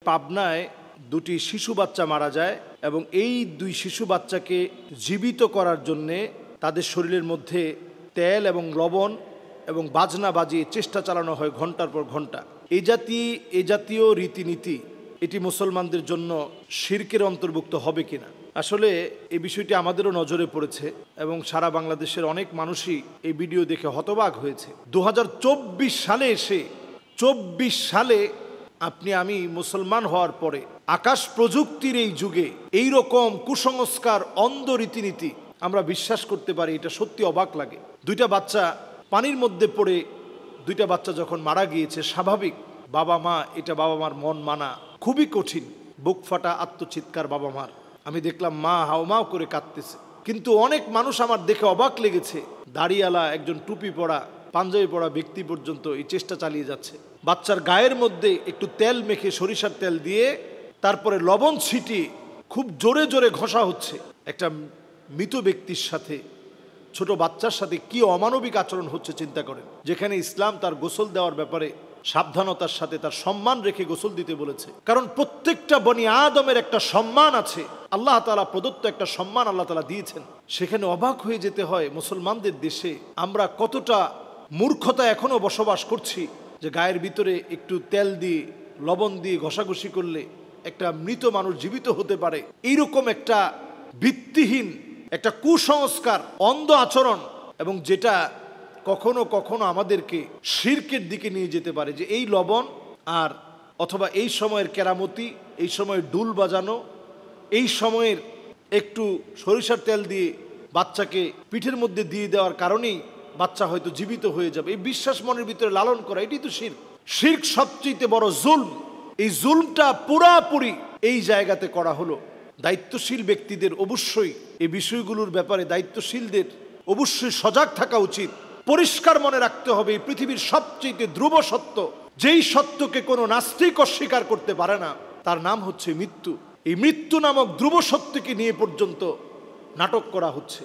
পাবনায় দুটি শিশু বাচ্চা মারা যায় এবং এই দুই শিশু বাচ্চাকে জীবিত করার জন্যে তাদের শরীরের মধ্যে তেল এবং লবণ এবং বাজনা বাজিয়ে চেষ্টা চালানো হয় ঘন্টার পর ঘন্টা। এই জাতীয় রীতিনীতি এটি মুসলমানদের জন্য শিরকের অন্তর্ভুক্ত হবে কিনা, আসলে এই বিষয়টি আমাদেরও নজরে পড়েছে এবং সারা বাংলাদেশের অনেক মানুষই এই ভিডিও দেখে হতবাক হয়েছে। 2024 সালে এসে 24 সালে আমি মুসলমান হওয়ার পরে আকাশ প্রযুক্তির এই যুগে এই রকম কুসংস্কার, অন্ধ রীতিনীতি আমরা বিশ্বাস করতে পারি, এটা সত্যি অবাক লাগে। দুইটা বাচ্চা পানির মধ্যে পড়ে দুইটা বাচ্চা যখন মারা গিয়েছে, স্বাভাবিক বাবা মা, এটা বাবা মার মন মানা খুবই কঠিন। বুক ফাটা আত্মচিৎকার বাবা মার। আমি দেখলাম মা হাওমাও করে কাঁদতেছে, কিন্তু অনেক মানুষ আমার দেখে অবাক লেগেছে। দাড়িওয়ালা একজন টুপি পরা, পাঞ্জাবি পরা ব্যক্তি পর্যন্ত এই চেষ্টা চালিয়ে যাচ্ছে। বাচ্চার গায়ের মধ্যে একটু তেল মেখে, সরিষার তেল দিয়ে তারপরে লবণ ছিটিয়ে খুব জোরে জোরে ঘষা হচ্ছে। একটা মৃত ব্যক্তির সাথে, ছোট বাচ্চার সাথে কি অমানবিক আচরণ হচ্ছে চিন্তা করেন। যেখানে ইসলাম তার গোসল দেওয়ার ব্যাপারে সাবধানতার সাথে তার সম্মান রেখে গোসল দিতে বলেছে, কারণ প্রত্যেকটা বনি আদমের একটা সম্মান আছে, আল্লাহ তাআলা প্রদত্ত একটা সম্মান আল্লাহ তাআলা দিয়েছেন। সেখানে অবাক হয়ে যেতে হয় মুসলমানদের দেশে আমরা কতটা মূর্খতা এখনো বসবাস করছি, যে গায়ের ভিতরে একটু তেল দিয়ে লবণ দিয়ে ঘষাঘষি করলে একটা মৃত মানুষ জীবিত হতে পারে। এইরকম একটা ভিত্তিহীন একটা কুসংস্কার, অন্ধ আচরণ, এবং যেটা কখনো কখনো আমাদেরকে শিরকের দিকে নিয়ে যেতে পারে। যে এই লবণ আর অথবা এই সময়ের কেরামতি, এই সময়ের ডুল বাজানো, এই সময়ের একটু সরিষার তেল দিয়ে বাচ্চাকে পিঠের মধ্যে দিয়ে দেওয়ার কারণেই বাচ্চা হয়তো জীবিত হয়ে যাবে, এই বিশ্বাস মনের ভিতরে লালন করা, এটি তো শিরক। শিরক সবচেয়ে বড় জুলম। এই জুলমটা পুরাপুরি এই জায়গাতে করা হলো। দায়িত্বশীল ব্যক্তিদের অবশ্যই এই বিষয়গুলোর ব্যাপারে, দায়িত্বশীলদের অবশ্যই সজাগ থাকা উচিত। পরিষ্কার মনে রাখতে হবে, এই পৃথিবীর সবচেয়ে ধ্রুব সত্য, যেই সত্যকে কোনো নাস্তিক অস্বীকার করতে পারে না, তার নাম হচ্ছে মৃত্যু। এই মৃত্যু নামক ধ্রুব সত্যকে নিয়ে পর্যন্ত নাটক করা হচ্ছে,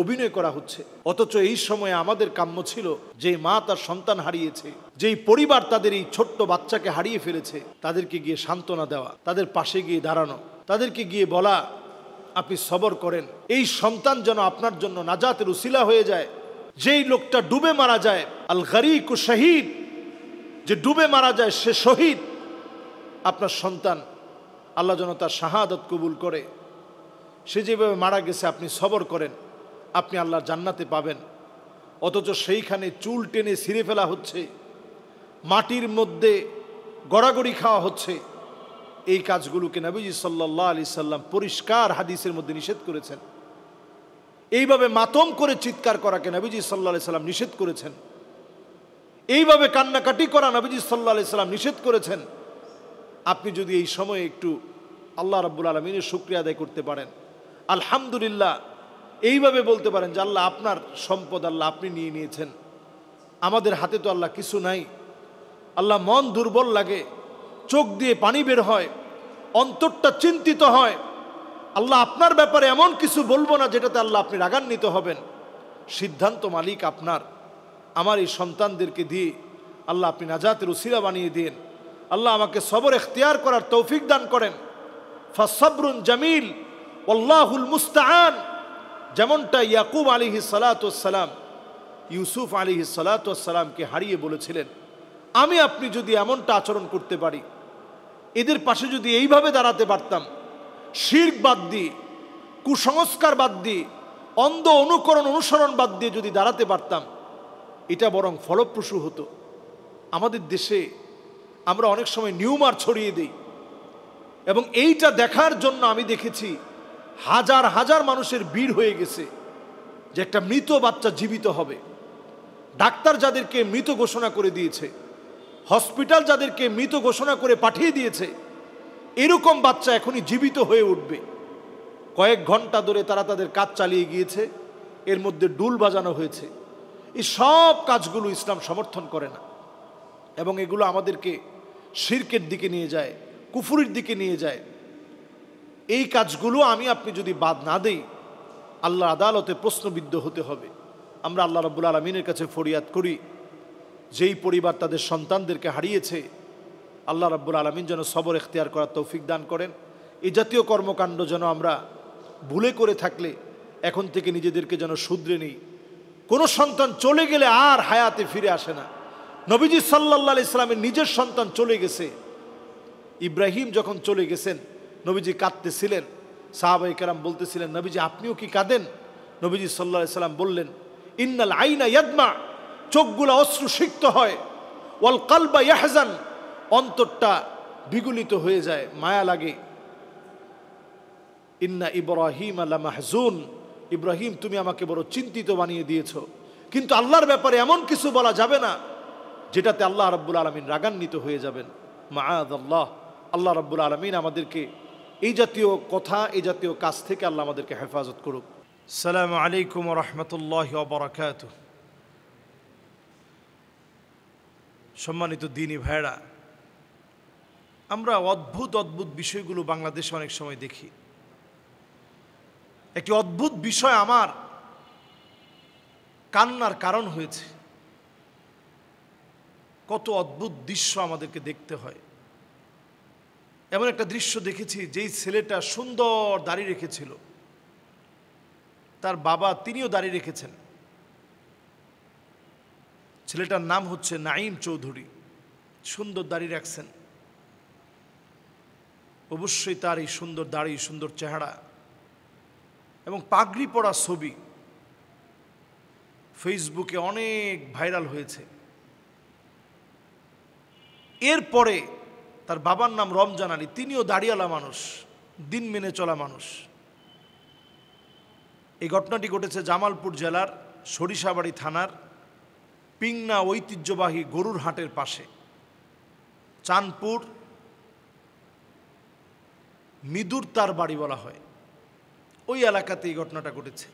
অভিনয় করা হচ্ছে। অথচ এই সময়ে আমাদের কাম্য ছিল, যে মা তার সন্তান হারিয়েছে, যেই পরিবার তাদের এই ছোট্ট বাচ্চাকে হারিয়ে ফেলেছে, তাদেরকে গিয়ে সান্ত্বনা দেওয়া, তাদের পাশে গিয়ে দাঁড়ানো, তাদেরকে গিয়ে বলা আপনি সবর করেন, এই সন্তান যেন আপনার জন্য নাজাতের উসিলা হয়ে যায়। যেই লোকটা ডুবে মারা যায়, আল গরিকু শহীদ, যে ডুবে মারা যায় সে শহীদ। আপনার সন্তান, আল্লাহ যেন তার শাহাদাত কবুল করে। সে যেভাবে মারা গেছে আপনি সবর করেন, আপনি আল্লাহর জান্নাতে পাবেন। অথচ সেইখানে চুল টেনে ছিঁড়ে ফেলা হচ্ছে, মাটির মধ্যে গড়াগড়ি খাওয়া হচ্ছে। এই কাজগুলোকে নবীজি সাল্লাল্লাহু আলাইহি সাল্লাম পরিষ্কার হাদিসের মধ্যে নিষেধ করেছেন। এইভাবে মাতম করে চিৎকার করাকে নবীজি সাল্লাল্লাহু আলাইহি সাল্লাম নিষেধ করেছেন। এইভাবে কান্নাকাটি করা নবীজি সাল্লাল্লাহু আলাইহি সাল্লাম নিষেধ করেছেন। আপনি যদি এই সময়ে একটু আল্লাহ রাব্বুল আলামিনের শুকরিয়া আদায় করতে পারেন, আলহামদুলিল্লাহ, এইভাবে বলতে পারেন যে আল্লাহ আপনার সম্পদ, আল্লাহ আপনি নিয়ে নিয়েছেন, আমাদের হাতে তো আল্লাহ কিছু নাই। আল্লাহ, মন দুর্বল লাগে, চোখ দিয়ে পানি বের হয়, অন্তরটা চিন্তিত হয়। আল্লাহ, আপনার ব্যাপারে এমন কিছু বলবো না যেটাতে আল্লাহ আপনি রাগান্বিত হবেন। সিদ্ধান্ত মালিক আপনার। আমার এই সন্তানদেরকে দিয়ে আল্লাহ আপনি নাজাতের উসিলা বানিয়ে দিন। আল্লাহ আমাকে সবর এখতিয়ার করার তৌফিক দান করেন। ফাসবরুন জামিল ওয়াল্লাহুল মুস্তাআন। যেমনটা ইয়াকুব আলাইহিস সালাতু ওয়াস সালাম ইউসুফ আলাইহিস সালাতু ওয়াস সালামকে হারিয়ে বলেছিলেন, আমি আপনি যদি এমনটা আচরণ করতে পারি, এদের পাশে যদি এইভাবে দাঁড়াতে পারতাম, শিরক বাদ দিয়ে, কুসংস্কার বাদ দিয়ে, অন্ধ অনুকরণ অনুসরণ বাদ দিয়ে যদি দাঁড়াতে পারতাম, এটা বরং ফলপ্রসূ হতো। আমাদের দেশে আমরা অনেক সময় নিউমার ছড়িয়ে দিই, এবং এইটা দেখার জন্য আমি দেখেছি হাজার হাজার মানুষের ভিড় হয়ে গেছে যে একটা মৃত বাচ্চা জীবিত হবে। ডাক্তার যাদেরকে মৃত ঘোষণা করে দিয়েছে, হসপিটাল যাদেরকে মৃত ঘোষণা করে পাঠিয়ে দিয়েছে, এরকম বাচ্চা এখনই জীবিত হয়ে উঠবে। কয়েক ঘন্টা ধরে তারা তাদের কাজ চালিয়ে গিয়েছে, এর মধ্যে ডুল বাজানো হয়েছে। এই সব কাজগুলো ইসলাম সমর্থন করে না, এবং এগুলো আমাদেরকে শিরকের দিকে নিয়ে যায়, কুফুরির দিকে নিয়ে যায়। এই কাজগুলো আমি আপনি যদি বাদ না দেই, আল্লাহর আদালতে প্রশ্নবিদ্ধ হতে হবে। আমরা আল্লাহ রাব্বুল আলামিনের কাছে ফরিয়াদ করি, যেই পরিবার তাদের সন্তানদেরকে হারিয়েছে, আল্লাহ রাব্বুল আলামিন যেন সবর ইখতিয়ার করার তৌফিক দান করেন। এই জাতীয় কর্মকাণ্ড যেন আমরা ভুলে করে থাকলে এখন থেকে নিজেদেরকে যেন শুধরে নিই। কোনো সন্তান চলে গেলে আর হায়াতে ফিরে আসে না। নবীজি সাল্লাল্লাহু আলাইহি সাল্লামের নিজের সন্তান চলে গেছে। ইব্রাহিম যখন চলে গেছেন নবীজি কাঁদতেছিলেন, সাহাবায়ে কেরাম বলতেছিলেন, নবীজি আপনিও কি কাঁদেন? নবীজি সাল্লাল্লাহু আলাইহি সাল্লাম বললেন, ইন্নাল আইনা ইয়াদমা, চোখগুলো অশ্রুসিক্ত হয়, ওয়াল কালবা ইয়াহজান, অন্তরটা বিগলিত হয়ে যায়, মায়া লাগে। ইন্না ইব্রাহিম লামাহজুন, ইব্রাহিম তুমি আমাকে বড় চিন্তিত বানিয়ে দিয়েছো। কিন্তু আল্লাহর ব্যাপারে এমন কিছু বলা যাবে না যেটাতে আল্লাহ রাব্বুল আলামিন রাগান্বিত হয়ে যাবেন। মাআযাল্লাহ, আল্লাহ রাব্বুল আলামিন আমাদেরকে এই জাতীয় কথা, এই জাতীয় কাজ থেকে আল্লাহ আমাদেরকে হেফাজত করুক। আসসালামু আলাইকুম ওয়া রাহমাতুল্লাহি ওয়া বারাকাতুহু। সম্মানিত দ্বীনী ভাইরা, আমরা অদ্ভুত অদ্ভুত বিষয়গুলো বাংলাদেশে অনেক সময় দেখি। একটি অদ্ভুত বিষয় আমার কান্নার কারণ হয়েছে। কত অদ্ভুত দৃশ্য আমাদেরকে দেখতে হয়। এমন একটা দৃশ্য দেখেছি, যেই ছেলেটা সুন্দর দাড়ি রেখেছিল, তার বাবা তিনিও দাড়ি রেখেছেন। ছেলেটার নাম হচ্ছে নাঈম চৌধুরী, সুন্দর দাড়ি রাখছেন। অবশ্যই তার এই সুন্দর দাড়ি, সুন্দর চেহারা এবং পাগড়ি পরা ছবি ফেসবুকে অনেক ভাইরাল হয়েছে। এরপরে তার বাবার নাম রমজান আলী, তিনিও দাড়িওয়ালা মানুষ, দিন মেনে চলা মানুষ। এই ঘটনাটি ঘটেছে জামালপুর জেলার সরিষাবাড়ি থানার পিংনা ঐতিহ্যবাহী গরুর হাটের পাশে, চাঁদপুর মিদুর তার বাড়ি বলা হয়, ওই এলাকাতে এই ঘটনাটা ঘটেছে।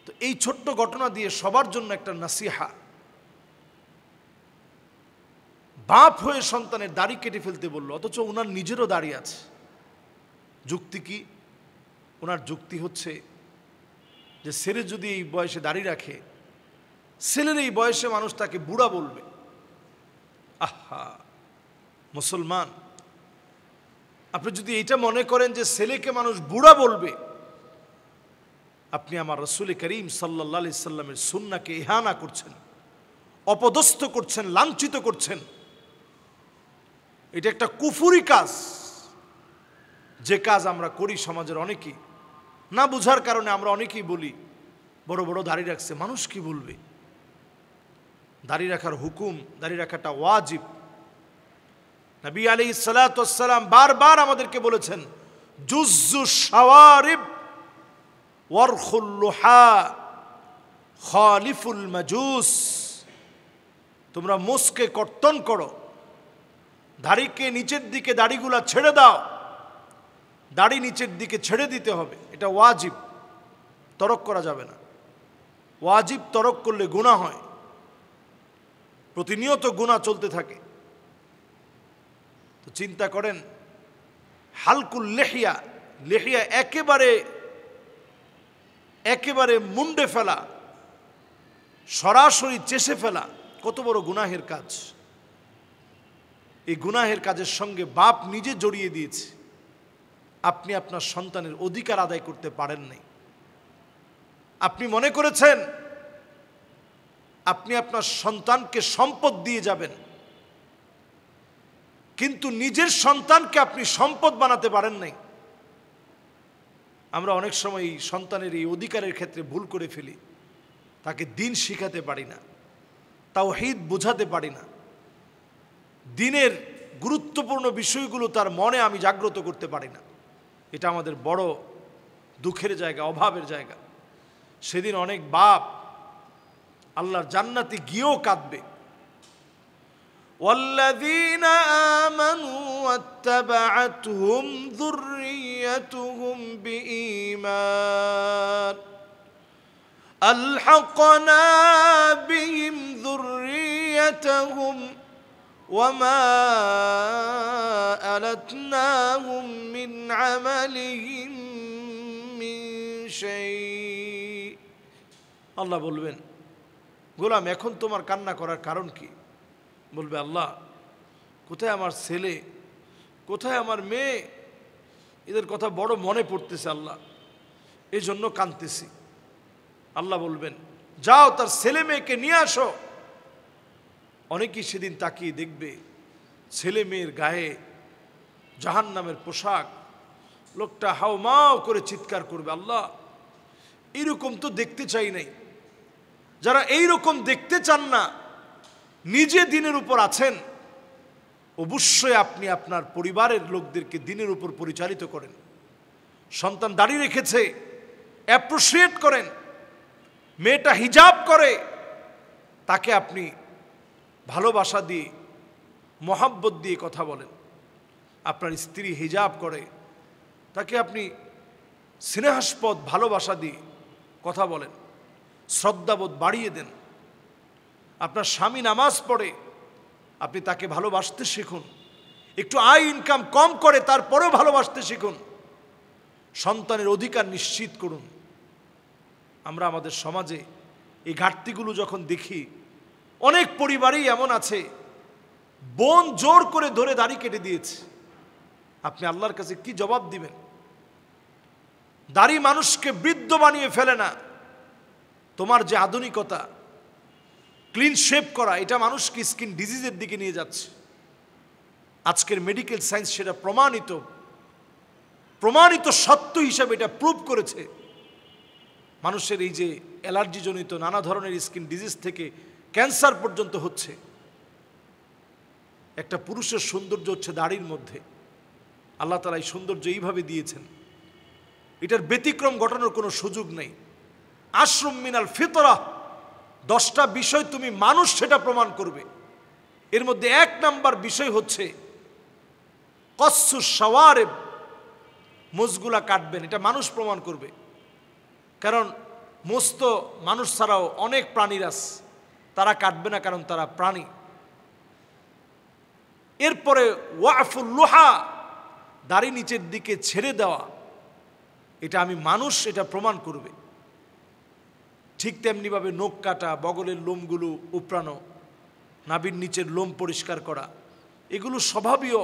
তো এই ছোট্ট ঘটনা দিয়ে সবার জন্য একটা নাসিহা। বাপ হয়ে সন্তানের দাড়ি কেটে ফেলতে বলল, অথচ ওনার নিজেরও দাড়ি আছে। যুক্তি কি? ওনার যুক্তি হচ্ছে যে ছেলে যদি এই বয়সে দাড়ি রাখে, ছেলের এই বয়সে মানুষ তাকে বুড়া বলবে। আহা মুসলমান, আপনি যদি এটা মনে করেন যে ছেলেকে মানুষ বুড়া বলবে, আপনি আমার রাসূল করিম সাল্লাল্লাহু আলাইহি সাল্লামের সুন্নাহকে ইহানা করছেন, অপদস্থ করছেন, লাঞ্ছিত করছেন। এটা একটা কুফরি কাজ, যে কাজ আমরা করি সমাজের অনেকেই। না বুঝার কারণে আমরা অনেকেই বলি বড় বড় দাড়ি রাখছে, মানুষ কি বলবে। দাড়ি রাখার হুকুম, দাড়ি রাখাটা ওয়াজিব। নবী আলাইহিস সালাতু ওয়াস সালাম বারবার আমাদেরকে বলেছেন, জুজ্জু শাওয়ারিব ওয়ারখুল লুহা খালিফুল মাজুস, তোমরা মুসকে কর্তন করো, দাড়িকে নিচের দিকে দাড়িগুলা ছেড়ে দাও, দাড়ি নিচের দিকে ছেড়ে দিতে হবে। এটা ওয়াজিব, তরক করা যাবে না। ওয়াজিব তরক করলে গুনাহ হয়, প্রতিনিয়ত গুনাহ চলতে থাকে। তো চিন্তা করেন, হালকুল লেহিয়া, লেহিয়া একেবারে মুন্ডে ফেলা, সরাসরি চেষে ফেলা, কত বড় গুনাহের কাজ। এই গুনাহের কাজের সঙ্গে বাপ নিজে জড়িয়ে দিয়েছে। আপনি আপনার সন্তানের অধিকার আদায় করতে পারেন নাই। আপনি মনে করেছেন আপনি আপনার সন্তানকে সম্পদ দিয়ে যাবেন, কিন্তু নিজের সন্তানকে আপনি সম্পদ বানাতে পারেন নাই। আমরা অনেক সময় এই সন্তানের এই অধিকারের ক্ষেত্রে ভুল করে ফেলি। তাকে দিন শিখাতে পারি না, তাওহীদ বোঝাতে পারি না, দিনের গুরুত্বপূর্ণ বিষয়গুলো তার মনে আমি জাগ্রত করতে পারি না। এটা আমাদের বড় দুঃখের জায়গা, অভাবের জায়গা। সেদিন অনেক বাপ আল্লাহর জান্নাতে গিয়েও কাঁদবে। والذين آمنوا واتبعتهم ذريتهم بإيمان ألحقنا بهم ذريتهم وما ألتناهم من عملهم من شيء। আল্লাহ বলবেন, গোলাম এখন তোমার কান্না করার কারণ কি? বলবে, আল্লাহ কোথায় আমার ছেলে, কোথায় আমার মেয়ে, এদের কথা বড় মনে পড়তেছে আল্লাহ, এই জন্য কাঁদতেছি। আল্লাহ বলবেন যাও তার ছেলে মেয়েকে নিয়ে আসো। অনেকেই সেদিন তাকিয়ে দেখবে ছেলে মেয়ের গায়ে জাহান্নামের পোশাক, লোকটা হাউমাউ করে চিৎকার করবে, আল্লাহ এইরকম তো দেখতে চাই নাই। যারা এইরকম দেখতে চান না, নিজে দিনের উপর আছেন, অবশ্যই আপনি আপনার পরিবারের লোকদেরকে দিনের উপর পরিচালিত করেন। সন্তান দাড়ি রেখেছে, অ্যাপ্রিশিয়েট করেন। মেয়েটা হিজাব করে, তাকে আপনি ভালোবাসা দিয়ে মহাব্বত দিয়ে কথা বলেন। আপনার স্ত্রী হিজাব করে, তাকে আপনি স্নেহাস্পদ ভালোবাসা দিয়ে কথা বলেন, শ্রদ্ধাবোধ বাড়িয়ে দেন। আপনার স্বামী নামাজ পড়ে, আপনি তাকে ভালোবাসতে শিখুন। একটু আয় ইনকাম কম করে, তারপরেও ভালোবাসতে শিখুন। সন্তানের অধিকার নিশ্চিত করুন। আমরা আমাদের সমাজে এই ঘাটতিগুলো যখন দেখি, অনেক পরিবারেই এমন আছে বোন জোর করে ধরে দাড়ি কেটে দিয়েছে। আপনি আল্লাহর কাছে কি জবাব দিবেন? দাড়ি মানুষকে বৃদ্ধ বানিয়ে ফেলে না। তোমার যে আধুনিকতা, ক্লিন শেভ করা, এটা মানুষকে স্কিন ডিজিজের দিকে নিয়ে যাচ্ছে। আজকের মেডিকেল সায়েন্স সেটা প্রমাণিত সত্য হিসাবে এটা প্রুভ করেছে। মানুষের এই যে অ্যালার্জিজনিত নানা ধরনের স্কিন ডিজিজ থেকে ক্যান্সার পর্যন্ত হচ্ছে। একটা পুরুষের সৌন্দর্য হচ্ছে দাড়ির মধ্যে। আল্লাহ তাআলা এই সৌন্দর্য এইভাবে দিয়েছেন, এটার ব্যতিক্রম ঘটানোর কোনো সুযোগ নেই। আশরুম মিনাল ফিতরা, 10টা বিষয় তুমি মানুষ সেটা প্রমাণ করবে। এর মধ্যে 1 নাম্বার বিষয় হচ্ছে কসসুস শাওয়ারিব, মুছগুলা কাটবেন, এটা মানুষ প্রমাণ করবে। কারণ মোজ তো মানুষ ছাড়াও অনেক প্রাণীর আছে, তারা কাটবে না, কারণ তারা প্রাণী। এরপরে ওয়াফুল লুহা, দাড়ি নিচের দিকে ছেড়ে দেওয়া, এটা আমি মানুষ, এটা প্রমাণ করবে। ঠিক তেমনিভাবে নখ কাটা, বগলের লোমগুলো উপড়ানো, নাভির নিচের লোম পরিষ্কার করা, এগুলো স্বভাবীয়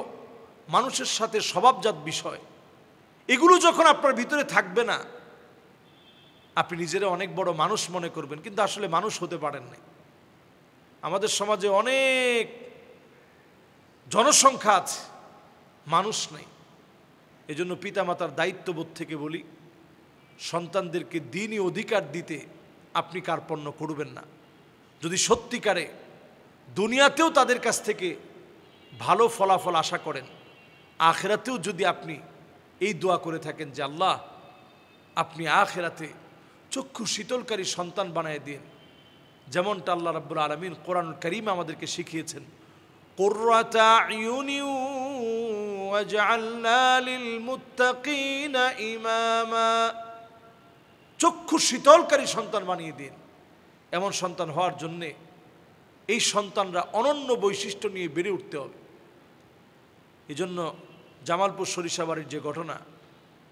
মানুষের সাথে স্বভাবজাত বিষয়। এগুলো যখন আপনার ভিতরে থাকবে না, আপনি নিজেরা অনেক বড় মানুষ মনে করবেন, কিন্তু আসলে মানুষ হতে পারেন না। আমাদের সমাজে অনেক জনসংখ্যা আছে, মানুষ নেই। এজন্য পিতামাতার দায়িত্ববোধ থেকে বলি, সন্তানদেরকে দ্বীনি অধিকার দিতে আপনি কার্পণ্য করবেন না। যদি সত্যিকারে দুনিয়াতেও তাদের কাছ থেকে ভালো ফলাফল আশা করেন, আখিরাতেও যদি আপনি এই দোয়া করে থাকেন যে আল্লাহ আপনি আখিরাতে চক্ষু শীতলকারী সন্তান বানায় দিন, যেমনটা আল্লাহ রাব্বুল আলামিন কোরআনুল কারীম আমাদেরকে শিখিয়েছেন, কুররাতা আয়ুনি ওয়াজআলনা লিল মুত্তাকিনা ইমামা, চক্ষু শীতলকারী সন্তান বানিয়ে দিন। এমন সন্তান হওয়ার জন্যে এই সন্তানরা অনন্য বৈশিষ্ট্য নিয়ে বেড়ে উঠতে হবে। এই জন্য জামালপুর সরিষাবাড়ির যে ঘটনা,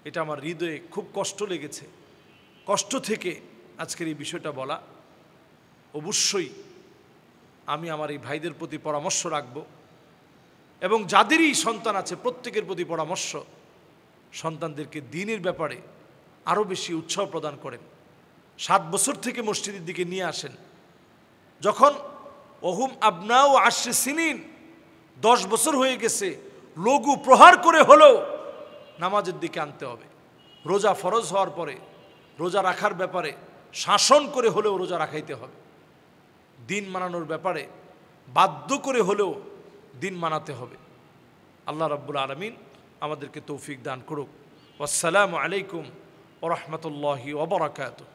এটা আমার হৃদয়ে খুব কষ্ট লেগেছে। কষ্ট থেকে আজকের এই বিষয়টা বলা। অবশ্যই আমি আমার এই ভাইদের প্রতি পরামর্শ রাখব, এবং যাদেরই সন্তান আছে প্রত্যেকের প্রতি পরামর্শ, সন্তানদেরকে দ্বীনের ব্যাপারে আরও বেশি উৎসাহ প্রদান করেন। 7 বছর থেকে মসজিদের দিকে নিয়ে আসেন। যখন ওহুম আবনাউ 10 সিনিন, 10 বছর হয়ে গেছে, লঘু প্রহার করে হলেও নামাজের দিকে আনতে হবে। রোজা ফরজ হওয়ার পরে রোজা রাখার ব্যাপারে শাসন করে হলেও রোজা রাখাইতে হবে। দিন মানানোর ব্যাপারে বাধ্য করে হলেও দিন মানাতে হবে। আল্লাহ রাব্বুল আলামিন আমাদেরকে তৌফিক দান করুক। আসসালামু আলাইকুম ওয়া রাহমাতুল্লাহি ওয়া বারাকাতুহু।